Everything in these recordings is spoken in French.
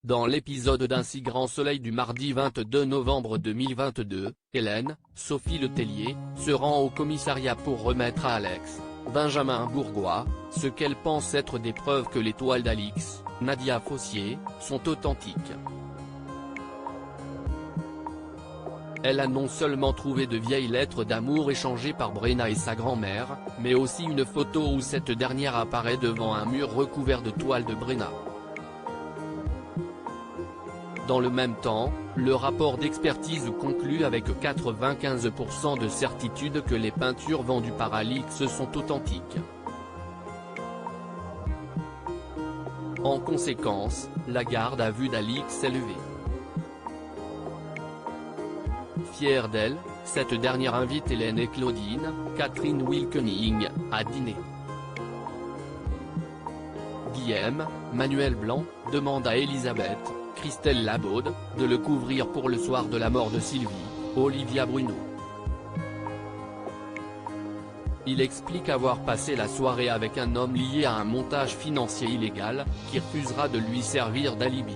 Dans l'épisode d'Un si grand soleil du mardi 22 novembre 2022, Hélène, Sophie Letellier, se rend au commissariat pour remettre à Alex, Benjamin Bourgois, ce qu'elle pense être des preuves que les toiles d'Alix, Nadia Fossier, sont authentiques. Elle a non seulement trouvé de vieilles lettres d'amour échangées par Brenna et sa grand-mère, mais aussi une photo où cette dernière apparaît devant un mur recouvert de toiles de Brenna. Dans le même temps, le rapport d'expertise conclut avec 95% de certitude que les peintures vendues par Alix sont authentiques. En conséquence, la garde à vue d'Alix est levée. Fière d'elle, cette dernière invite Hélène et Claudine, Catherine Wilkening, à dîner. Guillaume, Manuel Blanc, demande à Elisabeth, Christelle Labaude, de le couvrir pour le soir de la mort de Sylvie, Olivia Bruno. Il explique avoir passé la soirée avec un homme lié à un montage financier illégal, qui refusera de lui servir d'alibi.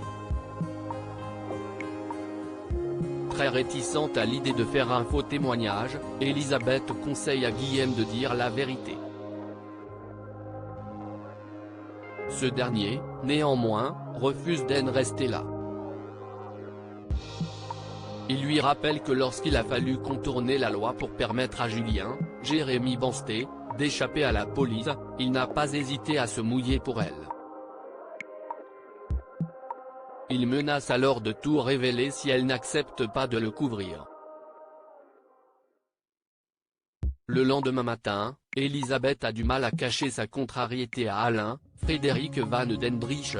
Très réticente à l'idée de faire un faux témoignage, Elisabeth conseille à Guillaume de dire la vérité. Ce dernier, néanmoins, refuse d'en rester là. Il lui rappelle que lorsqu'il a fallu contourner la loi pour permettre à Julien, Jérémy Bansté, d'échapper à la police, il n'a pas hésité à se mouiller pour elle. Il menace alors de tout révéler si elle n'accepte pas de le couvrir. Le lendemain matin, Elisabeth a du mal à cacher sa contrariété à Alain, Frédéric Van Dendrich.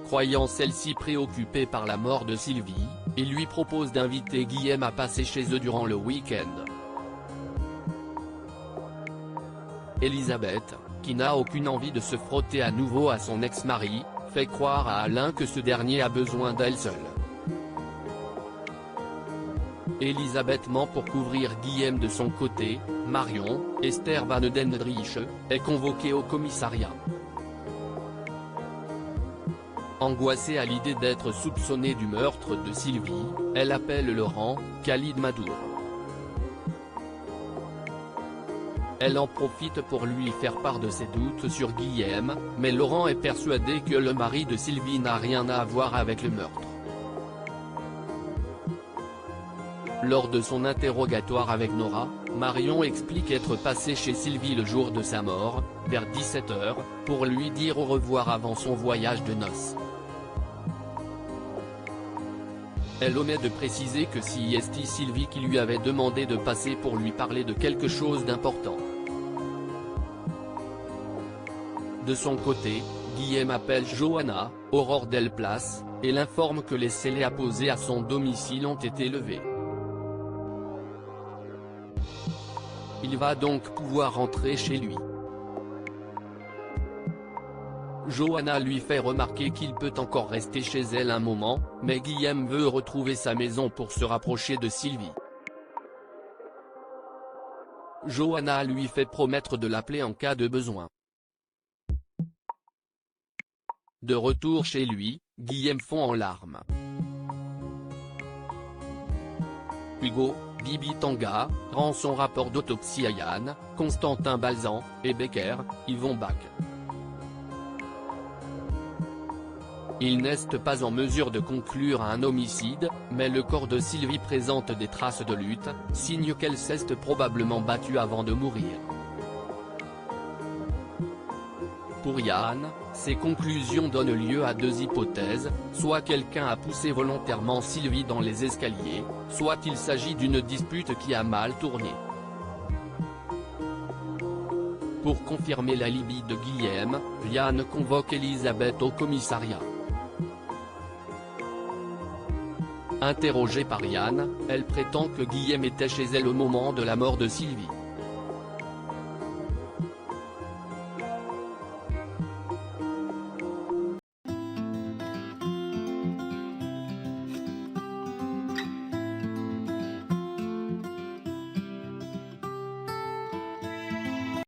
Croyant celle-ci préoccupée par la mort de Sylvie, il lui propose d'inviter Guillaume à passer chez eux durant le week-end. Elisabeth, qui n'a aucune envie de se frotter à nouveau à son ex-mari, fait croire à Alain que ce dernier a besoin d'elle seule. Elisabeth ment pour couvrir Guillaume de son côté. Marion, Esther Van Dendrich, est convoquée au commissariat. Angoissée à l'idée d'être soupçonnée du meurtre de Sylvie, elle appelle Laurent, Khalid Madour. Elle en profite pour lui faire part de ses doutes sur Guillaume, mais Laurent est persuadé que le mari de Sylvie n'a rien à voir avec le meurtre. Lors de son interrogatoire avec Nora, Marion explique être passée chez Sylvie le jour de sa mort, vers 17 h, pour lui dire au revoir avant son voyage de noces. Elle omet de préciser que c'est Sylvie qui lui avait demandé de passer pour lui parler de quelque chose d'important. De son côté, Guillaume appelle Johanna, Aurore Delplace, et l'informe que les scellés apposés à son domicile ont été levés. Il va donc pouvoir rentrer chez lui. Johanna lui fait remarquer qu'il peut encore rester chez elle un moment, mais Guillaume veut retrouver sa maison pour se rapprocher de Sylvie. Johanna lui fait promettre de l'appeler en cas de besoin. De retour chez lui, Guillaume fond en larmes. Hugo, Bibi Tanga, rend son rapport d'autopsie à Yann, Constantin Balzan, et Becker, Yvon Bach. Ils n'est pas en mesure de conclure à un homicide, mais le corps de Sylvie présente des traces de lutte, signe qu'elle s'est probablement battue avant de mourir. Pour Yann, ces conclusions donnent lieu à deux hypothèses, soit quelqu'un a poussé volontairement Sylvie dans les escaliers, soit il s'agit d'une dispute qui a mal tourné. Pour confirmer l'alibi de Guillaume, Yann convoque Elisabeth au commissariat. Interrogée par Yann, elle prétend que Guillaume était chez elle au moment de la mort de Sylvie.